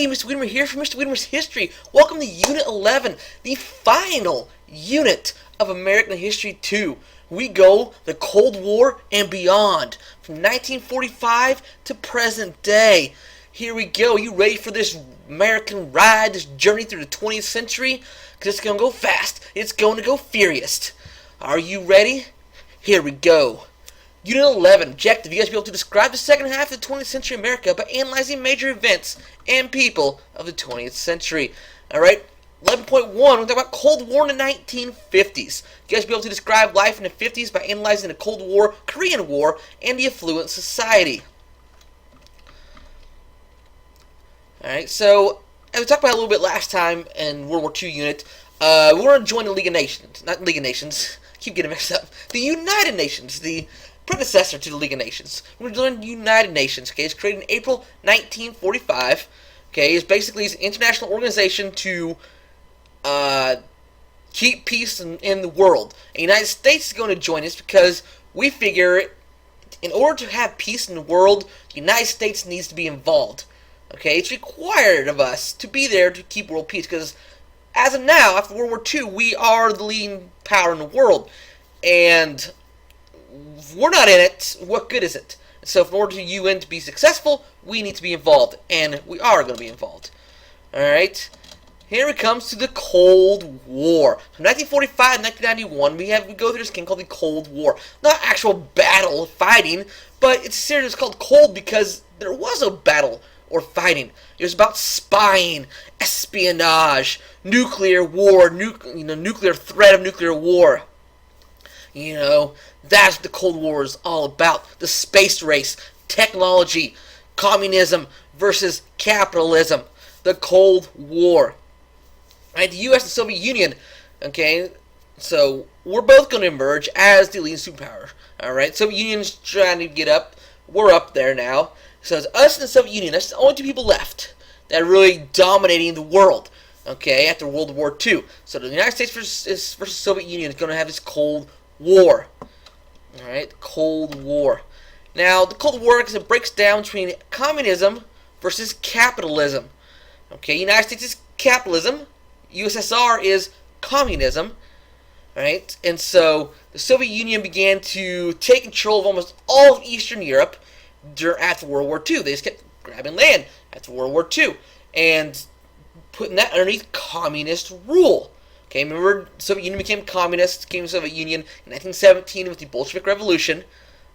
Hey, Mr. Whitmer here from Mr. Whitmer's History. Welcome to Unit 11, the final unit of American History 2. We go the Cold War and beyond, from 1945 to present day. Here we go. Are you ready for this American ride, this journey through the 20th century? Because it's going to go fast. It's going to go furious. Are you ready? Here we go. Unit 11, objective. You guys be able to describe the second half of the 20th century America by analyzing major events and people of the 20th century. Alright, 11.1, we're going to talk about Cold War in the 1950s. You guys be able to describe life in the 50s by analyzing the Cold War, Korean War, and the affluent society. Alright, so, as we talked about a little bit last time in World War II unit, we're going to join the League of Nations. Not League of Nations, keep getting mixed up. The United Nations, the predecessor to the League of Nations. We're doing the United Nations. Okay, it's created in April 1945. Okay, it's basically an international organization to keep peace in the world. And the United States is going to join us because we figure in order to have peace in the world, the United States needs to be involved. Okay, it's required of us to be there to keep world peace because as of now, after World War II, we are the leading power in the world. And if we're not in it, what good is it? So in order for the UN to be successful, we need to be involved, and we are going to be involved. Alright, here it comes to the Cold War. From 1945 to 1991, we go through this thing called the Cold War. Not actual battle fighting, but it's serious called cold because there was no battle or fighting. It was about spying, espionage, nuclear war, nuclear threat of nuclear war. You know, that's what the Cold War is all about. The space race, technology, communism versus capitalism. The Cold War. Right, the U.S. and Soviet Union, okay, so we're both going to emerge as the leading superpower. Alright, Soviet Union's trying to get up. We're up there now. So it's us and the Soviet Union. That's the only two people left that are really dominating the world. Okay, after World War II. So the United States versus Soviet Union is going to have this Cold War. Alright, Cold War. Now, the Cold War, because it breaks down between communism versus capitalism. Okay, United States is capitalism. USSR is communism. Alright, and so the Soviet Union began to take control of almost all of Eastern Europe after World War II. They just kept grabbing land after World War II and putting that underneath communist rule. Okay, remember, the Soviet Union became communist, became the Soviet Union in 1917 with the Bolshevik Revolution.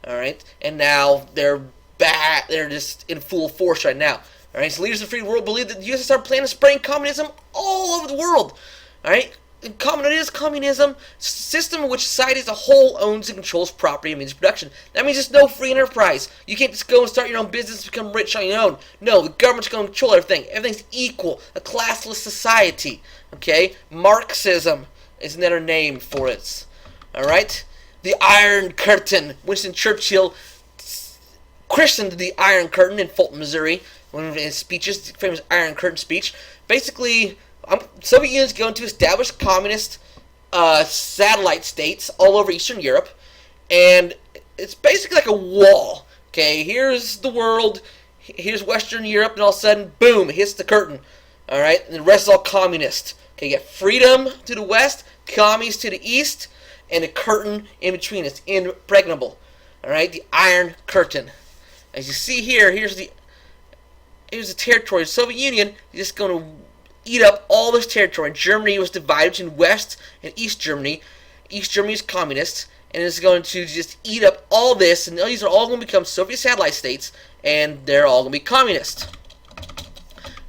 Alright, and now they're back, they're just in full force right now. Alright, so leaders of the free world believe that the USSR plan on spreading communism all over the world. Alright, communism, system in which society as a whole owns and controls property and means of production. That means there's no free enterprise. You can't just go and start your own business and become rich on your own. No, the government's going to control everything. Everything's equal. A classless society. Okay? Marxism is another name for it. Alright? The Iron Curtain. Winston Churchill christened the Iron Curtain in Fulton, Missouri. One of his speeches, the famous Iron Curtain speech. Basically, Soviet Union is going to establish communist satellite states all over Eastern Europe, and it's basically like a wall. Okay, here's the world, here's Western Europe, and all of a sudden, boom, it hits the curtain. All right, and the rest is all communist. Okay, you got freedom to the west, commies to the east, and a curtain in between. It's impregnable. All right, the Iron Curtain. As you see here, here's the territory of the Soviet Union. You're just going to eat up all this territory. Germany was divided between West and East Germany. East Germany is communist, and it's going to just eat up all this, and these are all going to become Soviet satellite states, and they're all going to be communist.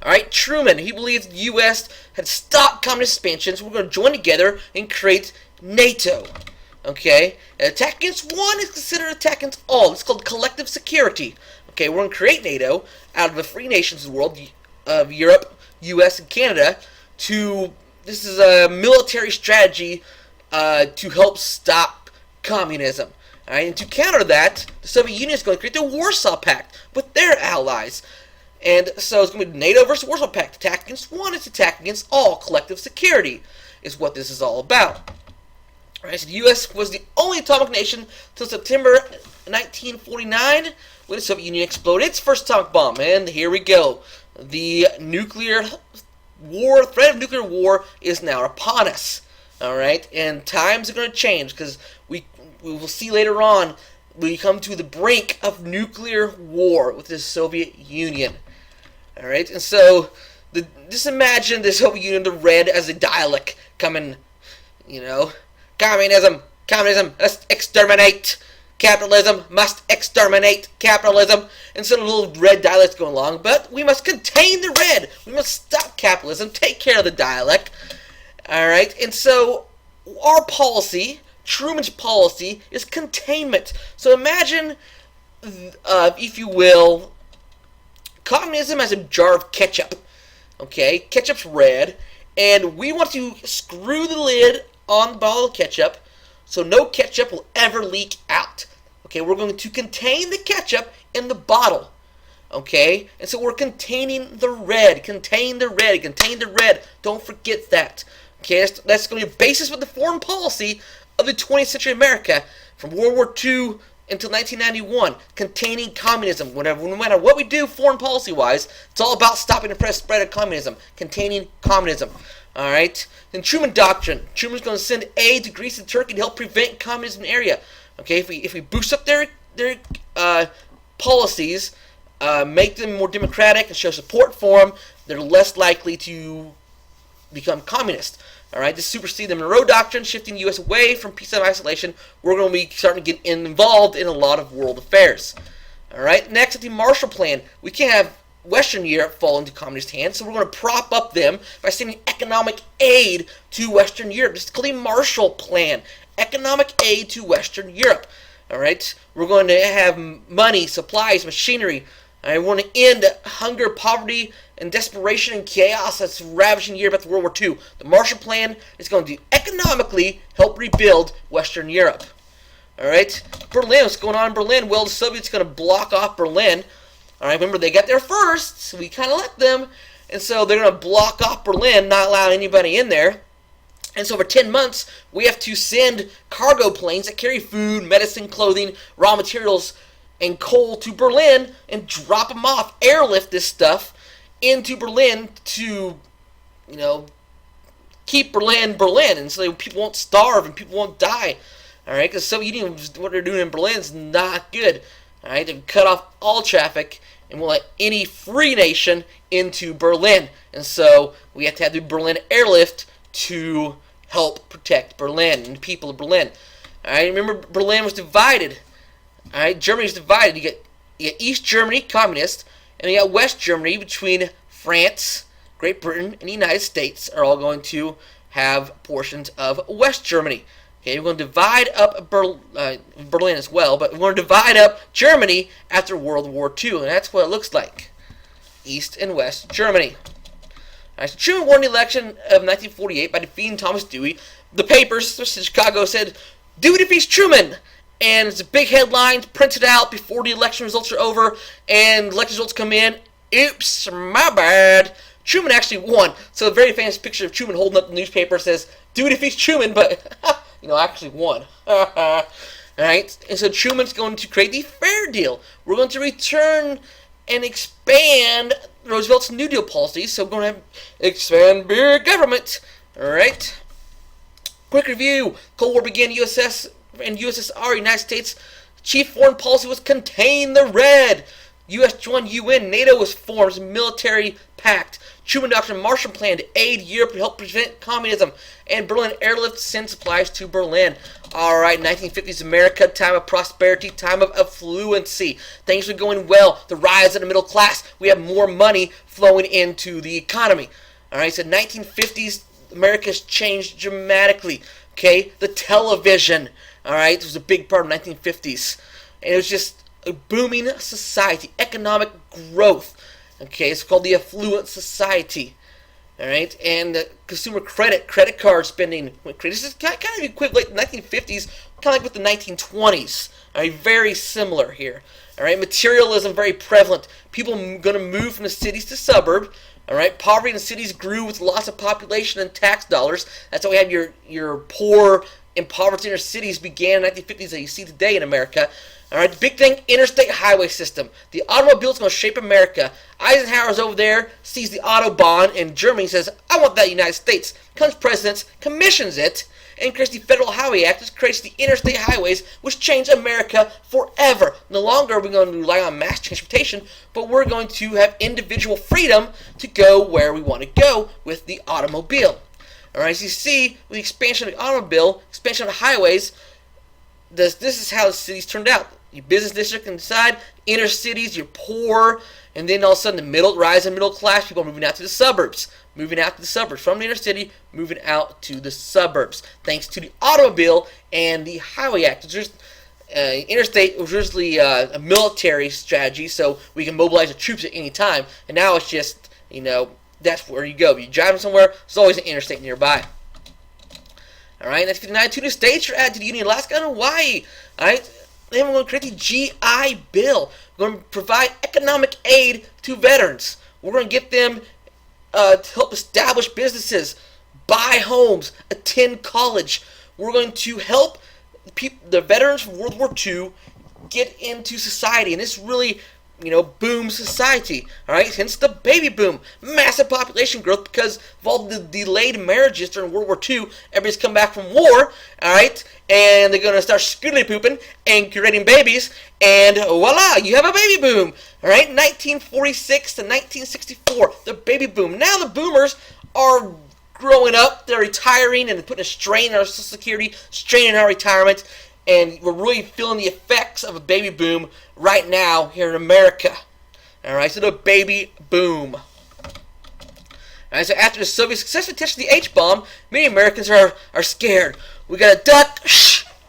Alright, Truman, he believed the U.S. had stopped communist expansion, so we're going to join together and create Nato. Okay? An attack against one is considered an attack against all. It's called collective security. Okay, we're going to create Nato out of the free nations of the world, of Europe, U.S. and Canada. This is a military strategy to help stop communism. Alright, and to counter that, the Soviet Union is going to create the Warsaw Pact with their allies. And so it's going to be NATO versus Warsaw Pact. Attack against one is attack against all. Collective security is what this is all about. Alright, so the U.S. was the only atomic nation until September 1949 when the Soviet Union exploded its first atomic bomb. And here we go. the nuclear war, threat of nuclear war is now upon us. All right, and times are going to change because we will see later on we come to the brink of nuclear war with the Soviet Union. All right, and so just imagine the Soviet Union, the red as a dialect coming, communism, let's exterminate. Capitalism must exterminate capitalism. And so the little red dialect's going along, but we must contain the red. We must stop capitalism, take care of the dialect. Alright, and so our policy, Truman's policy, is containment. So imagine, if you will, communism as a jar of ketchup. Okay, ketchup's red, and we want to screw the lid on the bottle of ketchup so no ketchup will ever leak out. Okay, we're going to contain the ketchup in the bottle. Okay, and so we're containing the red. Contain the red. Contain the red. Don't forget that. Okay, that's going to be a basis for the foreign policy of the 20th century America from World War II until 1991. Containing communism. No matter what we do foreign policy-wise, it's all about stopping the spread of communism. Containing communism. All right. Then Truman Doctrine. Truman's going to send aid to Greece and Turkey to help prevent communism in the area. Okay, if we boost up their policies, make them more democratic, and show support for them, they're less likely to become communist. All right, to supersede the Monroe Doctrine, shifting the U.S. away from peace and isolation, we're going to be starting to get involved in a lot of world affairs. All right, next at the Marshall Plan, we can't have Western Europe fall into communist hands, so we're going to prop up them by sending economic aid to Western Europe. This is called the Marshall Plan. Economic aid to Western Europe. All right, we're going to have money, supplies, machinery. All right, we want to end hunger, poverty, and desperation and chaos that's ravaging Europe after World War II. The Marshall Plan is going to economically help rebuild Western Europe. All right, Berlin. What's going on in Berlin? Well, the Soviets are going to block off Berlin. All right, remember they got there first, so we kind of let them, and so they're going to block off Berlin, not allow anybody in there. And so for 10 months, we have to send cargo planes that carry food, medicine, clothing, raw materials, and coal to Berlin and drop them off, airlift this stuff into Berlin to, keep Berlin Berlin, and so people won't starve and people won't die. All right, because what they're doing in Berlin is not good. All right, they've cut off all traffic and won't let any free nation into Berlin, and so we have to have the Berlin airlift to help protect Berlin and the people of Berlin. All right, remember Berlin was divided. All right, Germany was divided. You got East Germany, communist, and you got West Germany between France, Great Britain, and the United States are all going to have portions of West Germany. Okay, we're going to divide up Berlin as well, but we're going to divide up Germany after World War II, and that's what it looks like. East and West Germany. So Truman won the election of 1948 by defeating Thomas Dewey. The papers in Chicago said, "Dewey defeats Truman." And it's a big headline printed out before the election results are over, and election results come in. Oops, my bad. Truman actually won. So a very famous picture of Truman holding up the newspaper says, "Dewey defeats Truman," but, actually won. Alright, and so Truman's going to create the Fair Deal. We're going to return and expand Roosevelt's New Deal policies, so we're going to expand big government. Alright. Quick review. Cold War began. USSR, United States chief foreign policy was contain the red. U.S. joined UN. NATO was formed as a military pact. Truman Doctrine, Marshall Plan to aid Europe to help prevent communism. And Berlin airlift send supplies to Berlin. Alright, 1950s America, time of prosperity, time of affluency. Things are going well. The rise of the middle class. We have more money flowing into the economy. Alright, so 1950s America's changed dramatically. Okay, the television. Alright, it was a big part of the 1950s. And it was just a booming society, economic growth. Okay, it's called the affluent society. Alright, and consumer credit card spending. This is kind of equivalent to the 1950s, kind of like with the 1920s. Alright, very similar here. Alright, materialism very prevalent. People going to move from the cities to suburb. Alright, poverty in the cities grew with loss of population and tax dollars. That's why we have your poor impoverished inner cities began in the 1950s that you see today in America. All right, the big thing, interstate highway system. The automobile is going to shape America. Eisenhower's over there, sees the Autobahn in Germany, says, I want that in the United States. Comes president, commissions it, and creates the Federal Highway Act, which creates the interstate highways, which change America forever. No longer are we going to rely on mass transportation, but we're going to have individual freedom to go where we want to go with the automobile. All right, as you see, with the expansion of the automobile, expansion of the highways, this is how the cities turned out. Your business district inside, inner cities, you're poor, and then all of a sudden the rise in middle class, people are moving out to the suburbs. Moving out to the suburbs. From the inner city, moving out to the suburbs. Thanks to the automobile and the Highway Act. Interstate was originally a military strategy, so we can mobilize the troops at any time. And now it's just, that's where you go. You're driving somewhere, there's always an interstate nearby. Alright, 1959, 2 new states are added to the Union, Alaska and Hawaii. Alright, then we're going to create the GI Bill. We're going to provide economic aid to veterans. We're going to get them to help establish businesses, buy homes, attend college. We're going to help the veterans from World War II get into society, and this really, booms society. All right, hence the baby boom, massive population growth because of all the delayed marriages during World War II. Everybody's come back from war, all right, and they're going to start skiddly pooping and creating babies, and voila, you have a baby boom. All right, 1946 to 1964, the baby boom. Now the boomers are growing up, they're retiring, and putting a strain on our Social Security, strain on our retirement, and we're really feeling the effects of a baby boom right now here in America. All right, so the baby boom. All right, so after the Soviets successfully tested the H-bomb, many Americans are scared. We gotta duck,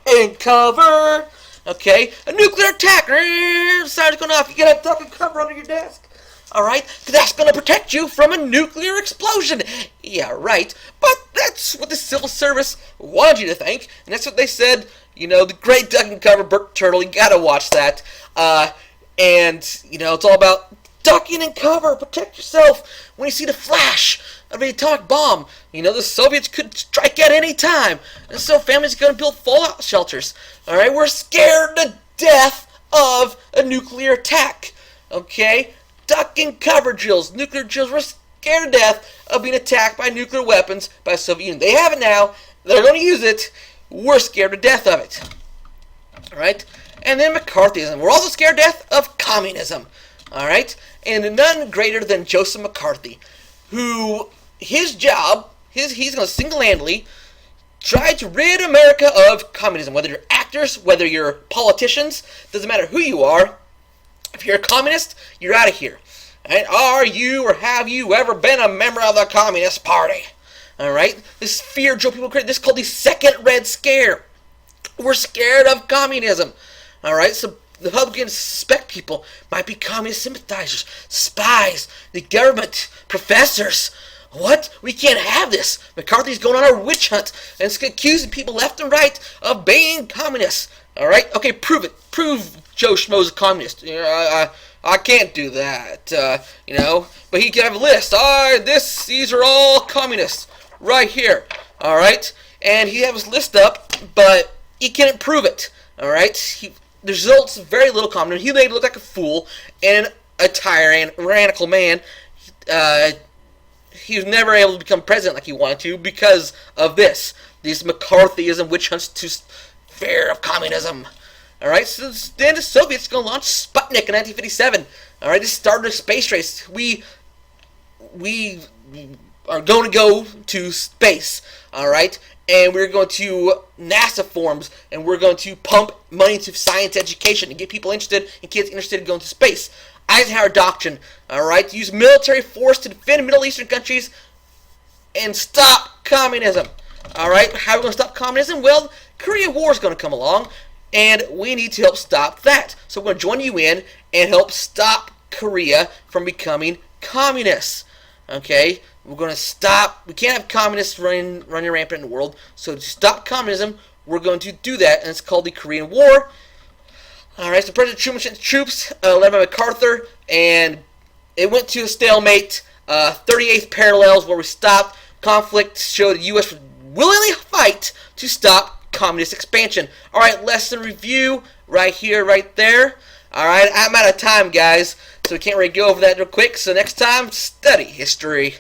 and cover. Okay, a nuclear attack. Siren's going off. You gotta duck and cover under your desk. Alright? Because that's going to protect you from a nuclear explosion. Yeah, right. But that's what the civil service wanted you to think. And that's what they said. The great duck and cover, Burt Turtle. You gotta watch that. It's all about ducking and cover. Protect yourself when you see the flash of an atomic bomb. The Soviets could strike at any time. And so families are going to build fallout shelters. Alright? We're scared to death of a nuclear attack. Okay? Duck and cover drills, nuclear drills. We're scared to death of being attacked by nuclear weapons by the Soviet Union. They have it now. They're going to use it. We're scared to death of it. Alright? And then McCarthyism. We're also scared to death of communism. Alright? And none greater than Joseph McCarthy, who, his job, he's going to single-handedly try to rid America of communism. Whether you're actors, whether you're politicians, doesn't matter who you are. If you're a communist, you're out of here. And are you or have you ever been a member of the Communist Party? Alright? This fear drove people crazy. This is called the Second Red Scare. We're scared of communism. Alright? So the Republicans suspect people might be communist sympathizers, spies, the government, professors. What? We can't have this. McCarthy's going on a witch hunt and it's accusing people left and right of being communists. Alright? Okay, prove it. Prove Joe Schmo's a communist. I can't do that. But he can have a list. These are all communists. Right here. Alright? And he has his list up, but he can't prove it. Alright? The results very little communism. He made him look like a fool and a tyrannical man. He was never able to become president like he wanted to because of this. These McCarthyism witch hunts to fear of communism. Alright, so then the Soviets are going to launch Sputnik in 1957. Alright, this started a space race. We are going to go to space. Alright, and we're going to NASA forms, and we're going to pump money into science education and get people interested and kids interested in going to space. Eisenhower Doctrine, alright, to use military force to defend Middle Eastern countries and stop communism. Alright, how are we going to stop communism? Well, Korea War is going to come along, and we need to help stop that. So we're going to join the UN and help stop Korea from becoming communists. Okay, we're going to stop. We can't have communists running rampant in the world. So to stop communism, we're going to do that, and it's called the Korean War. Alright, so President Truman sent troops led by MacArthur, and it went to a stalemate. 38th parallels where we stopped. Conflict showed the U.S. would willingly fight to stop communist expansion. Alright, lesson review right here, right there. Alright, I'm out of time, guys, so we can't really go over that real quick. So next time, study history.